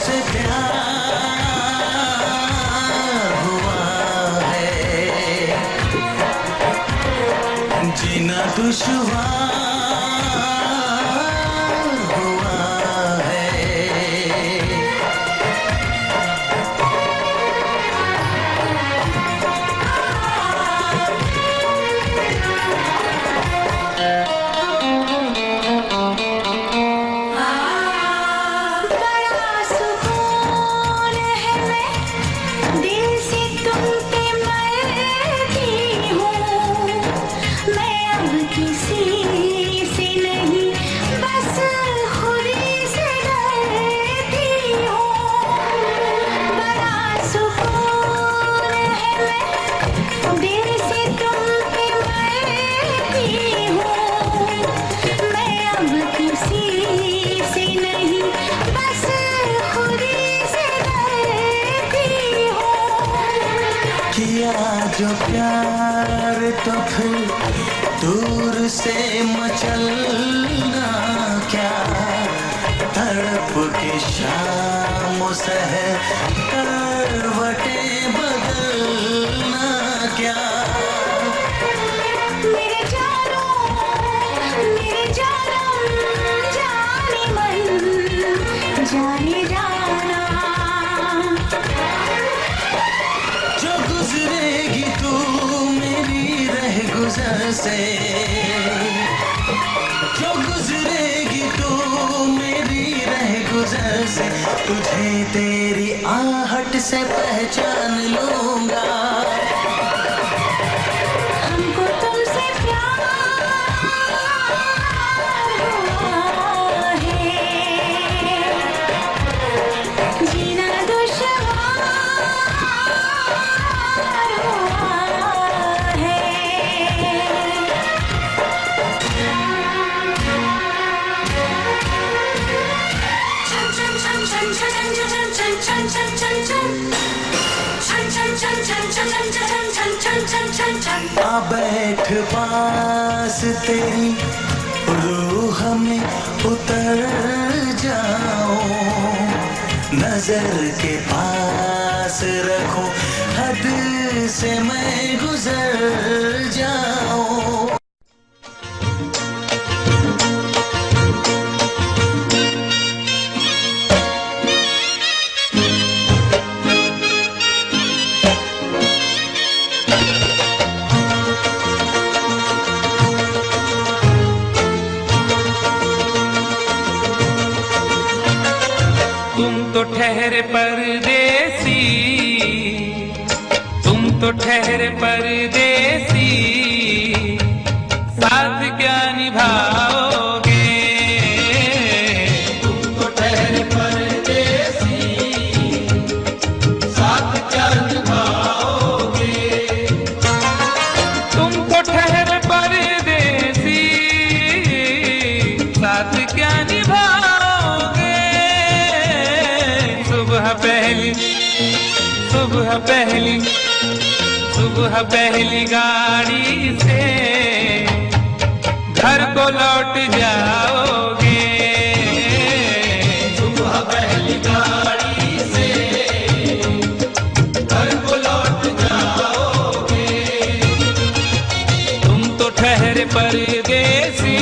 तुझसे प्यार हुआ है, जीना दुश्वार हुआ है। किया जो प्यार तो फिर दूर से मचलना क्या, तड़प के शाम सहर करवटें बदलना क्या। मेरे जानम जाने मन जाने जाना, जो गुजरेगी तू मेरी रह गुजर से, जो गुजरेगी तू मेरी रह गुजर से, तुझे तेरी आहट से पहचान लूंगा। हमको तुमसे प्यार हुआ है, जीना दुश्वार हुआ है। आ बैठ पास तेरी रूह में उतर जाओ, नजर के पास रखो हद से मैं गुजर जाऊं। तुम तो ठहरे परदेसी, तुम तो ठहरे परदेसी, साथ क्या निभाओगे। तुम तो ठहरे परदेसी, साथ क्या निभाओगे। तुम तो ठहरे परदेसी, साथ क्या निभाओगे। सुबह पहली गाड़ी से घर को लौट जाओगे। सुबह पहली गाड़ी से घर को लौट जाओगे। तुम तो ठहरे परदेसी,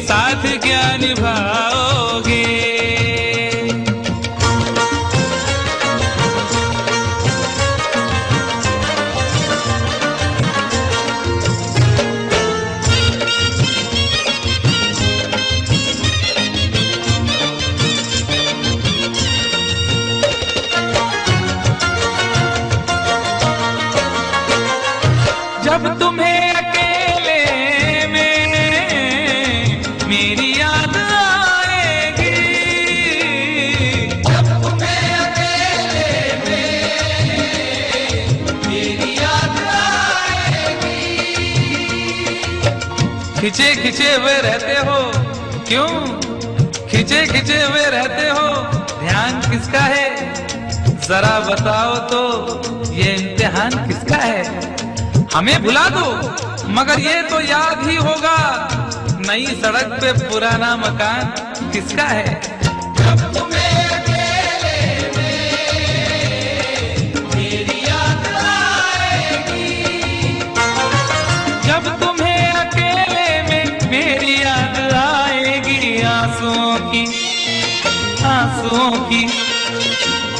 साथ क्या निभाओगे। जब तुम्हें अकेले में मेरी याद आएगी, जब तुम्हें अकेले में मेरी याद आएगी। खिंचे खिंचे हुए रहते हो क्यों, खिंचे खिंचे हुए रहते हो, ध्यान किसका है जरा बताओ तो, ये इम्तिहान किसका है। हमें भुला दो मगर ये तो याद ही होगा, नई सड़क पे पुराना मकान किसका है। जब तुम्हें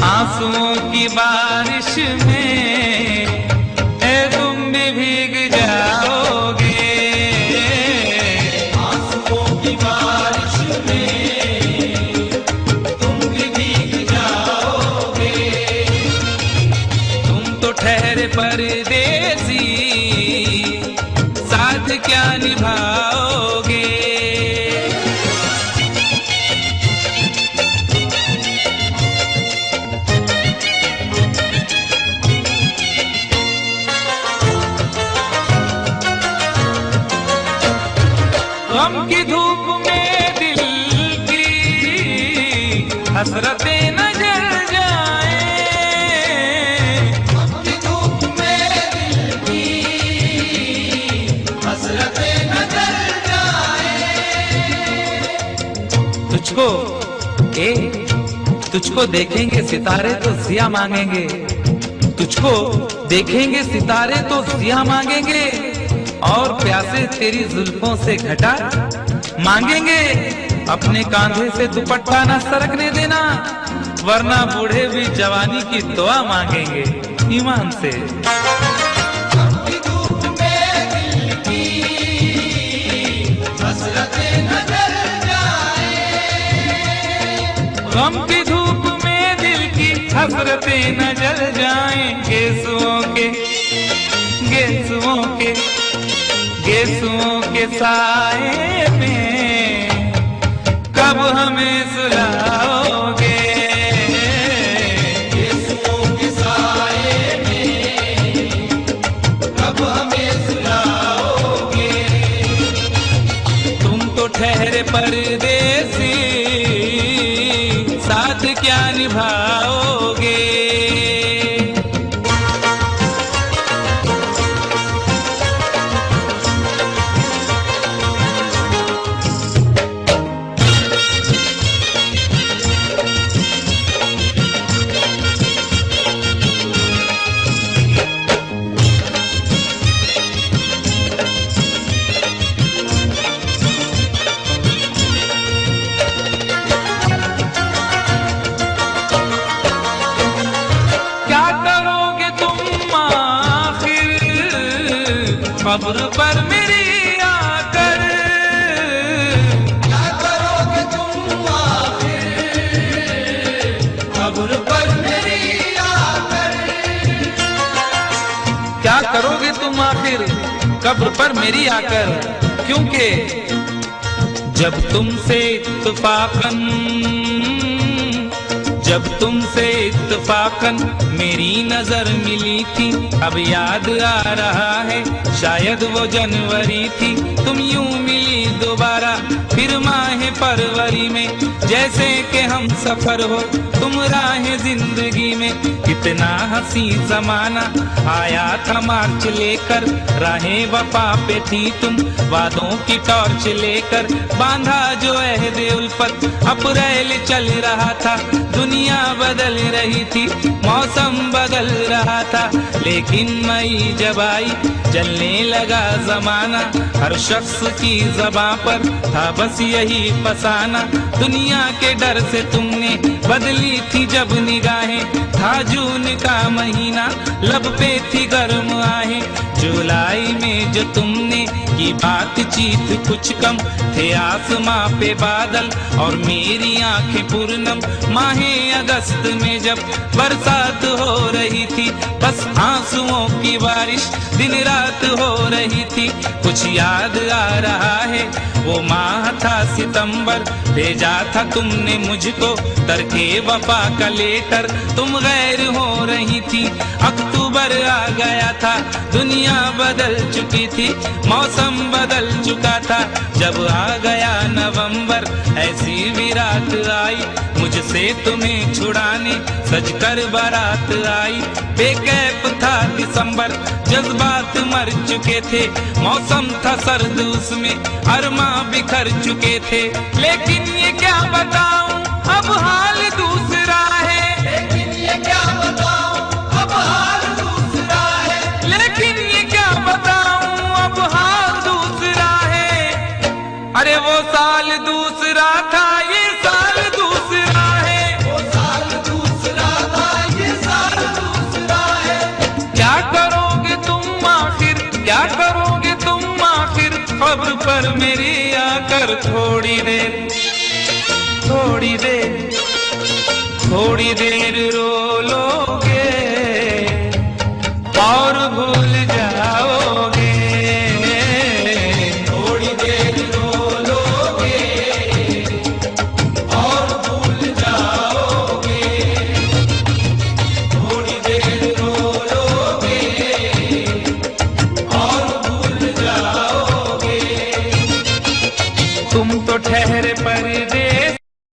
आंसुओं की बारिश में तुम भी भीग जाओगे। आंसुओं की बारिश में तुम भी भीग जाओगे। तुम तो ठहरे परदेसी, साथ क्या निभाओगे। गम की धूप में दिल की हसरतें न जल जाए। गम की धूप में दिल की हसरतें न जल जाए। तुझको देखेंगे सितारे तो जिया मांगेंगे। तुझको देखेंगे सितारे तो जिया मांगेंगे, और प्यासे तेरी जुल्फों से घटा मांगेंगे। अपने कांधे से दुपट्टा न सरकने देना, वरना बूढ़े भी जवानी की दुआ मांगेंगे ईमान से। गम की धूप में दिल की हसरतें न जल जाएं। गेसुओं के साए में कब हमें सुलाओगे। गेसुओं के साए में कब हमें सुलाओगे। तुम तो ठहरे परदेसी, साथ क्या निभाओगे। कब्र पर मेरी आकर क्या करोगे तुम आखिर। कब्र पर मेरी आकर क्या करोगे तुम आखिर कब्र पर मेरी आकर। क्योंकि जब तुमसे इत्तफाकन मेरी नजर मिली थी, अब याद आ रहा है शायद वो जनवरी थी। तुम यूं मिली दोबारा फिर माह फरवरी में, जैसे कि हम सफर हो तुम राह जिंदगी में। कितना हंसी जमाना आया था मार्च लेकर, राहें वफा पे थी तुम वादों की टॉर्च लेकर। बांधा जो अहदे उल्फत अप्रैल चल रहा था, दुनिया बदल रही थी, मौसम बदल रहा था। लेकिन मई जब आई जलने लगा जमाना, हर शख्स की ज़बां पर था बस यही फसाना। दुनिया के डर से तुमने बदली थी जब निगाहें, था जून का महीना लब पे थी गर्म आहें। जुलाई में जो तुमने की बातचीत कुछ कम थे आसमां पे बादल और मेरी आंखें पूर्णम। माहे अगस्त में जब बरसात हो रही थी, बस आंसुओं की बारिश दिन रात हो रही थी। कुछ याद आ रहा है वो माह था सितंबर, भेजा था तुमने मुझको तरके वफा का लेटर। तुम गैर हो रही थी, अक्टूबर आ गया था, दुनिया बदल चुकी थी, मौसम बदल चुका था। जब आ गया नवंबर ऐसी भी रात आई, मुझसे तुम्हें छुड़ाने सजकर बारात आई। बेकैफ था दिसंबर, जज्बात मर चुके थे, मौसम था सर्द उसमें अरमा बिखर चुके थे। लेकिन ये क्या बताऊं अब हाल दूसरा है, लेकिन ये क्या बताऊं अब हाल दूसरा है, लेकिन ये क्या बताऊं अब हाल दूसरा है। अरे वो साल दूसरा था, ये साल दूसरा है, वो मेरी आकर थोड़ी देर रो लोगे और भूल जाओगे। थोड़ी देर रो लोगे और भूल जाओगे। थोड़ी देर रो लोगे और भूल जाओगे। तुम तो ठहरे पर